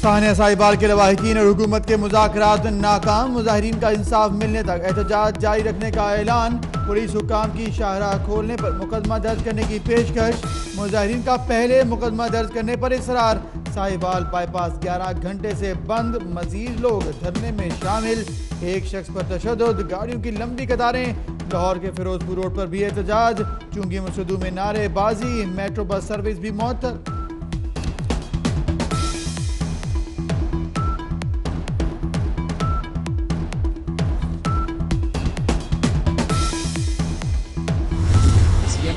सानिया साहिबाल के लवाहिकीन और हुकूमत के मुज़ाकरात नाकाम। मुजाहिरीन का इंसाफ मिलने तक एहतजाज जारी रखने का ऐलान। पुलिस हुक्काम की शाहराह खोलने पर मुकदमा दर्ज करने की पेशकश। मुजाहिरीन का पहले मुकदमा दर्ज करने पर इसरार। साहिबाल बाईपास 11 घंटे से बंद, मजीद लोग धरने में शामिल। एक शख्स पर तशद्दुद, गाड़ियों की लंबी कतारें। लाहौर के फिरोजपुर रोड पर भी एहतजाज। चुंगी मसूदू में नारेबाजी। मेट्रो बस सर्विस भी मुअत्तल।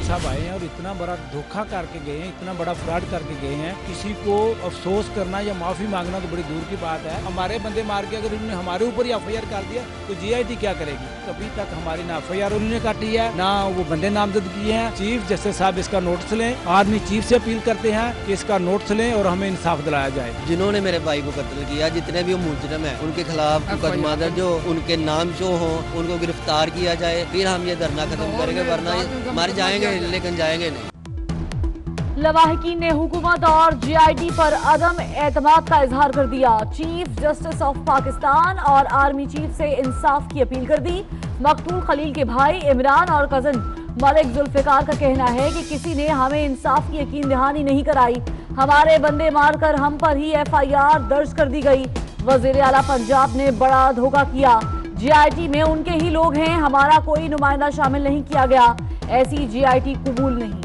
साहब आए हैं और इतना बड़ा धोखा करके गए हैं, इतना बड़ा फ्रॉड करके गए हैं। किसी को अफसोस करना या माफी मांगना तो बड़ी दूर की बात है। हमारे बंदे मार के अगर उन्होंने हमारे ऊपर ही एफआईआर कर दिया तो जीआईटी क्या करेगी? कभी तक हमारी ना एफआईआर उन्होंने काटी है, ना वो बंदे नामजद किए हैं। चीफ जस्टिस साहब इसका नोटिस लें। आर्मी चीफ से अपील करते हैं कि इसका नोटिस लें और हमें इंसाफ दिलाया जाए। जिन्होंने मेरे भाई को कत्ल किया, जितने भी मुजरिम है उनके खिलाफ मुकदमा दर्ज हो, उनके नाम जो हो, उनको गिरफ्तार किया जाए, फिर हम ये धरना खत्म करेंगे, वरना मर जाएंगे लेकिन जाएंगे नहीं। लवाहिकीन ने हुकूमत और जीआईटी पर अदम एतमाद का इजहार कर दिया। चीफ जस्टिस ऑफ पाकिस्तान और आर्मी चीफ से इंसाफ की अपील कर दी। मकतूल खलील के भाई इमरान और कजन मलिक जुल्फिकार का कहना है कि किसी ने हमें इंसाफ की यकीन दहानी नहीं कराई। हमारे बंदे मारकर हम पर ही एफआईआर दर्ज कर दी गई। वजीर आला पंजाब ने बड़ा धोखा किया। जीआईटी में उनके ही लोग हैं, हमारा कोई नुमाइंदा शामिल नहीं किया गया। ऐसी जीआईटी कबूल नहीं।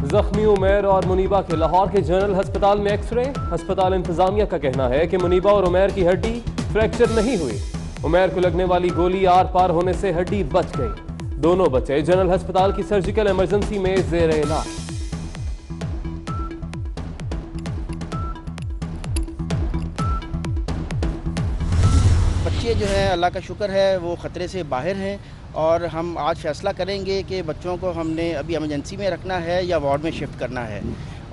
जख्मी उमैर और मुनीबा के लाहौर के जनरल अस्पताल में एक्सरे। अस्पताल इंतजामिया का कहना है कि मुनीबा और उमैर की हड्डी फ्रैक्चर नहीं हुई। उमैर को लगने वाली गोली आर पार होने से हड्डी बच गई। दोनों बच्चे जनरल अस्पताल की सर्जिकल इमरजेंसी में जेर इलाज। बच्चे जो है अल्लाह का शुक्र है वो ख़तरे से बाहर हैं और हम आज फैसला करेंगे कि बच्चों को हमने अभी इमरजेंसी में रखना है या वार्ड में शिफ्ट करना है।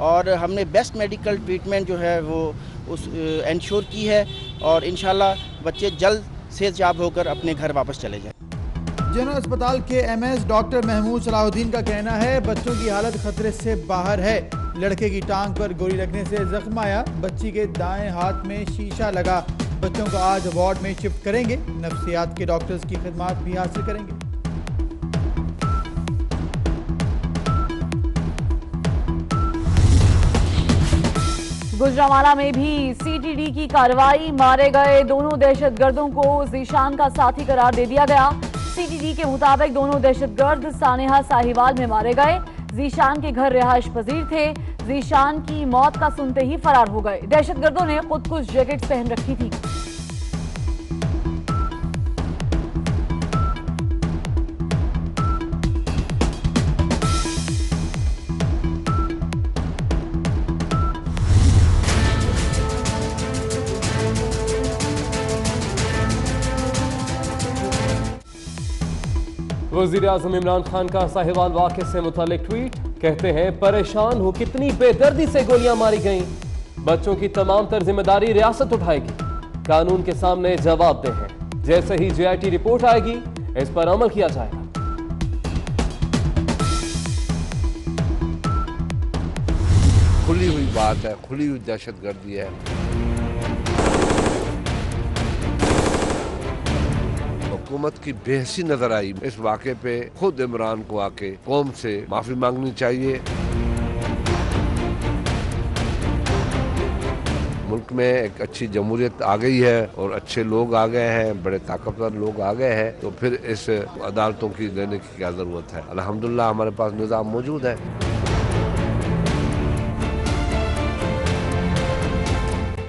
और हमने बेस्ट मेडिकल ट्रीटमेंट जो है वो उस इंश्योर की है और इंशाल्लाह बच्चे जल्द सेहतयाब होकर अपने घर वापस चले जाएं। जनरल अस्पताल के एमएस डॉक्टर महमूद सलाहुद्दीन का कहना है बच्चों की हालत खतरे से बाहर है। लड़के की टांग पर गोली लगने से जख्म आया। बच्ची के दाएं हाथ में शीशा लगा। बच्चों को आज वार्ड में शिफ्ट करेंगे। नफ्सियात के डॉक्टर्स की खिदमत भी हासिल करेंगे। गुजरांवाला में भी सीटीडी की कार्रवाई। मारे गए दोनों दहशतगर्दों को जीशान का साथी करार दे दिया गया। सीटीडी के मुताबिक दोनों दहशतगर्द सानिया साहिबाल में मारे गए। जीशान के घर रिहाइश पजीर थे। जीशान की मौत का सुनते ही फरार हो गए। दहशतगर्दों ने खुद कुछ जैकेट पहन रखी थी। वज़ीर आज़म इमरान खान का साहिवाल वाक़े से मुतालिक ट्वीट। कहते हैं परेशान हूं कितनी बेदर्दी से गोलियां मारी गईं। बच्चों की तमाम तर जिम्मेदारी रियासत उठाएगी। कानून के सामने जवाबदेह है। जैसे ही जीआईटी रिपोर्ट आएगी इस पर अमल किया जाएगा। खुली हुई बात है, खुली हुई दहशतगर्दी है। हुकूमत की बेहसी नजर आई। इस वाक़े पे खुद इमरान को आके कौम से माफी मांगनी चाहिए। मुल्क में एक अच्छी जमहूरियत आ गई है और अच्छे लोग आ गए हैं, बड़े ताकतवर लोग आ गए हैं, तो फिर इस अदालतों की देने की क्या जरूरत है। अल्हम्दुलिल्लाह हमारे पास निज़ाम मौजूद है।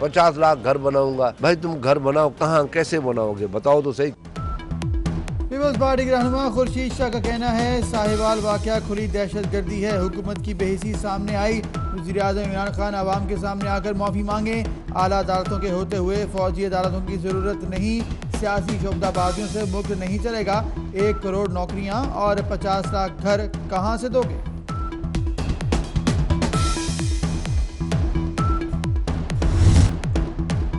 50 लाख घर बनाऊंगा। भाई तुम घर बनाओ, कहाँ कैसे बनाओगे बताओ तो सही। पीपल्स पार्टी के रहनुमा खुर्शीद शाह का कहना है साहिवाल वाकया खुली दहशतगर्दी है। हुकूमत की बेहिसी सामने आई। वज़ीर आज़म इमरान खान आवाम के सामने आकर माफ़ी मांगे। आला अदालतों के होते हुए फौजी अदालतों की ज़रूरत नहीं। सियासी शोबदाबाजियों से मुल्क नहीं चलेगा। 1 करोड़ नौकरियाँ और 50 लाख घर कहाँ से दोगे?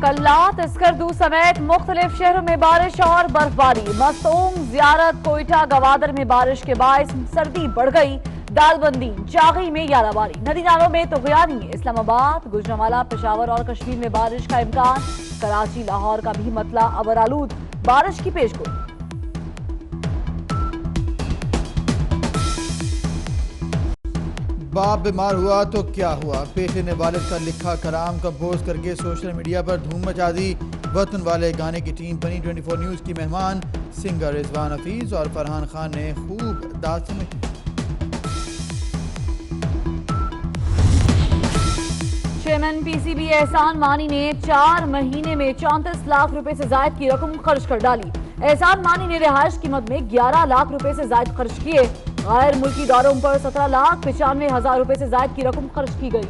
कल्लात, स्कर्दू समेत मुख्तलिफ शहरों में बारिश और बर्फबारी। मस्तूम, जियारत, कोयटा, गवादर में बारिश के बायस सर्दी बढ़ गई। दालबंदी, जागी में याराबारी, नदी नालों में तुगयानी। इस्लामाबाद, गुजरांवाला, पेशावर और कश्मीर में बारिश का इम्कान। कराची, लाहौर का भी मतला अबरालूद, बारिश की पेशगोई। बाप बीमार हुआ तो क्या हुआ, बेटे ने वालिद का लिखा कलाम कंपोज करके सोशल मीडिया पर धूम मचा दी। वतन वाले गाने की टीम बनी 24 न्यूज़ की मेहमान। सिंगर रिजवान हफीज और फरहान खान ने खूब दाद समेटी। चेयरमैन पीसीबी एहसान मानी ने 4 महीने में 34 लाख रुपए से जायद की रकम खर्च कर डाली। एहसान मानी ने रिहायश की मद में 11 लाख रुपए से जायद खर्च किए। गैर मुल्की दौरों पर 17,95,000 रुपए से जायद की रकम खर्च की गई।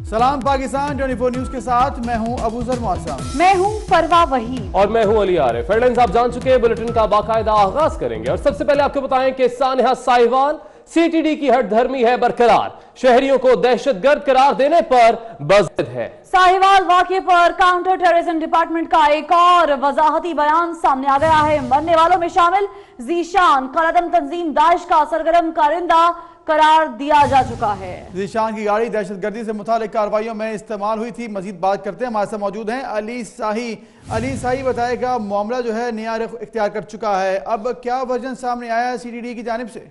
सलाम पाकिस्तान 24 न्यूज़ के साथ मैं हूं अबूजर मौसम। मैं हूं फरवा वहीद और मैं हूं अली आरिफ। हेडलाइंस आप जान चुके हैं, बुलेटिन का बाकायदा आगाज करेंगे और सबसे पहले आपको बताएं कि सानिहा साहिवाल, सीटीडी की हठधर्मी है बरकरार। शहरियों को दहशतगर्द करार देने पर बज़द है। साहिवाल वाकये पर काउंटर टेररिज्म डिपार्टमेंट का एक और वजाहती बयान सामने आ गया है। मरने वालों में शामिल जीशान कलअदम तंजीम दाइश का सरगर्म कारिंदा करार दिया जा चुका है। जीशान की गाड़ी दहशतगर्दी से मुतालिक कार्रवाइयों में इस्तेमाल हुई थी। मजीद बात करते हैं, हमारे साथ मौजूद हैं अली शाही। अली शाही बताएगा, मामला जो है नया रुख इख्तियार कर चुका है, अब क्या वर्जन सामने आया है सीटीडी की जानिब से?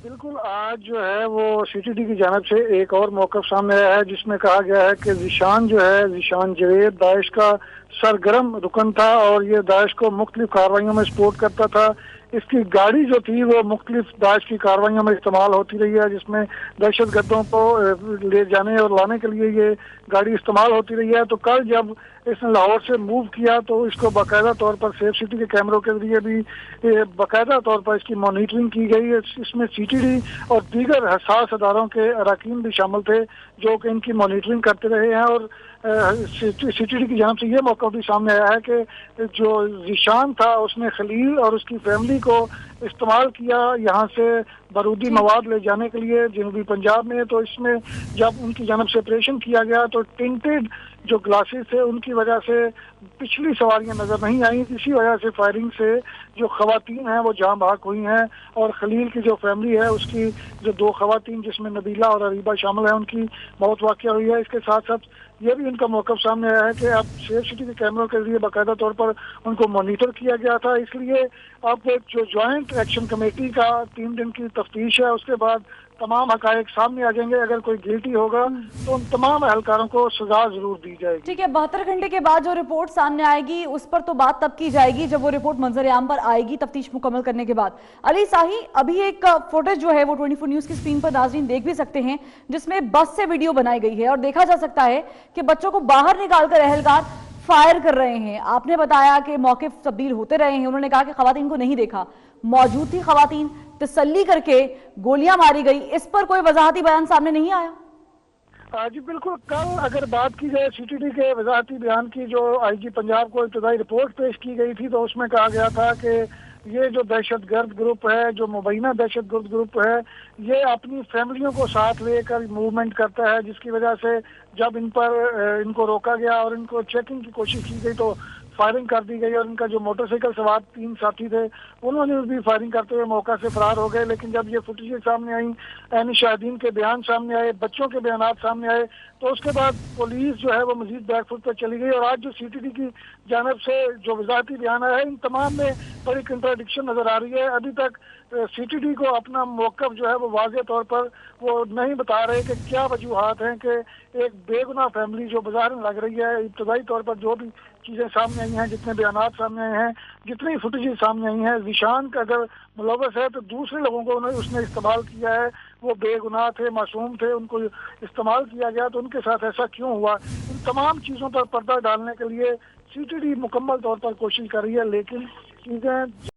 बिल्कुल, आज जो है वो सीटीडी की जानिब से एक और मौक़िफ़ सामने आया है जिसमें कहा गया है कि जीशान जो है, जीशान जवेद दाइश का सरगर्म रुकन था और ये दाइश को मुख्तलिफ कार्रवाइयों में सपोर्ट करता था। इसकी गाड़ी जो थी वो मुख्तलिफ दाइश की कार्रवाइयों में इस्तेमाल होती रही है, जिसमें दहशत गर्दों को ले जाने और लाने के लिए ये गाड़ी इस्तेमाल होती रही है। तो कल जब इसने लाहौर से मूव किया तो इसको बाकायदा तौर पर सेफ सिटी के कैमरों के जरिए भी बाकायदा तौर पर इसकी मॉनिटरिंग की गई। इसमें सीटीडी और दीगर हसास अदारों के अरकान भी शामिल थे जो कि इनकी मॉनिटरिंग करते रहे हैं। और सीटीडी की जानिब से ये मौका भी सामने आया है कि जो जीशान था उसने खलील और उसकी फैमिली को इस्तेमाल किया यहाँ से बारूदी मवाद ले जाने के लिए जनूबी पंजाब में। तो इसमें जब उनकी जानिब से ऑपरेशन किया गया तो टिंटेड जो ग्लासेस थे उनकी वजह से पिछली सवारियां नजर नहीं आई। इसी वजह से फायरिंग से जो खवातीन हैं वो जान बहक हुई हैं और खलील की जो फैमिली है उसकी जो 2 खवातीन जिसमें नबीला और अरीबा शामिल है उनकी मौत वाक़या हुई है। इसके साथ साथ ये भी उनका मौक़िफ़ सामने आया है कि अब सेफ सिटी के कैमरों के जरिए बाकायदा तौर पर उनको मॉनिटर किया गया था। इसलिए अब जो ज्वाइंट एक्शन कमेटी का 3 दिन की तफ्तीश है उसके बाद तमाम हकायक सामने आ जाएंगे। अगर कोई गिल्टी होगा तो उन तमाम एहलकारों को सजा जरूर दी जाएगी। ठीक है, 72 घंटे के बाद जो रिपोर्ट सामने आएगी उस पर तो बात तब की जाएगी जब वो रिपोर्ट मंजर आम पर आएगी तफ्तीश मुकम्मल करने के बाद। अली शाही, अभी एक फुटेज जो है वो 24 न्यूज़ की स्क्रीन पर नाज़रीन देख भी सकते हैं जिसमें बस से वीडियो बनाई गई है और देखा जा सकता है कि बच्चों को बाहर निकालकर एहलकार फायर कर रहे हैं। आपने बताया कि मौके तब्दील होते रहे हैं, उन्होंने कहा कि खवातीन को नहीं देखा, मौजूद थी खवातीन, तसल्ली करके गोलियां मारी गई। इस पर कोई वजाहती बयान सामने नहीं आया? जी बिल्कुल, कल अगर बात की जाए सीटीडी के वजाहती बयान की जो आईजी पंजाब को इब्तदाई रिपोर्ट पेश की गई थी तो उसमें कहा गया था कि ये जो दहशतगर्द ग्रुप है, जो मुबैना दहशतगर्द ग्रुप है, ये अपनी फैमिलियों को साथ लेकर मूवमेंट करता है, जिसकी वजह से जब इनको रोका गया और इनको चेकिंग की कोशिश की गई तो फायरिंग कर दी गई और इनका जो मोटरसाइकिल सवार 3 साथी थे उन्होंने भी फायरिंग करते हुए मौका से फरार हो गए। लेकिन जब ये फुटेज सामने आई, ऐनी शाहिदीन के बयान सामने आए, बच्चों के बयान सामने आए, तो उसके बाद पुलिस जो है वो मजीद बैकफुट पर चली गई। और आज जो सीटीडी की जानिब से जो वजाहती बयान आया है इन तमाम में बड़ी कंट्राडिक्शन नजर आ रही है। अभी तक सीटीडी को अपना मौक़िफ़ जो है वो वाज़े तौर पर वो नहीं बता रहे कि क्या वजूहात हैं कि एक बेगुनाह फैमिली जो बाजार में लग रही है। इब्तदाई तौर पर जो भी चीज़ें सामने आई हैं, जितने बयान सामने आए हैं, जितनी फुटेज सामने आई हैं, जीशान का अगर मुलव्वस है तो दूसरे लोगों को उसने इस्तेमाल किया है, वो बेगुनाह थे, मासूम थे, उनको इस्तेमाल किया गया तो उनके साथ ऐसा क्यों हुआ। इन तमाम चीज़ों पर पर्दा डालने के लिए सीटीडी मुकम्मल तौर पर कोशिश कर रही है, लेकिन चीज़ें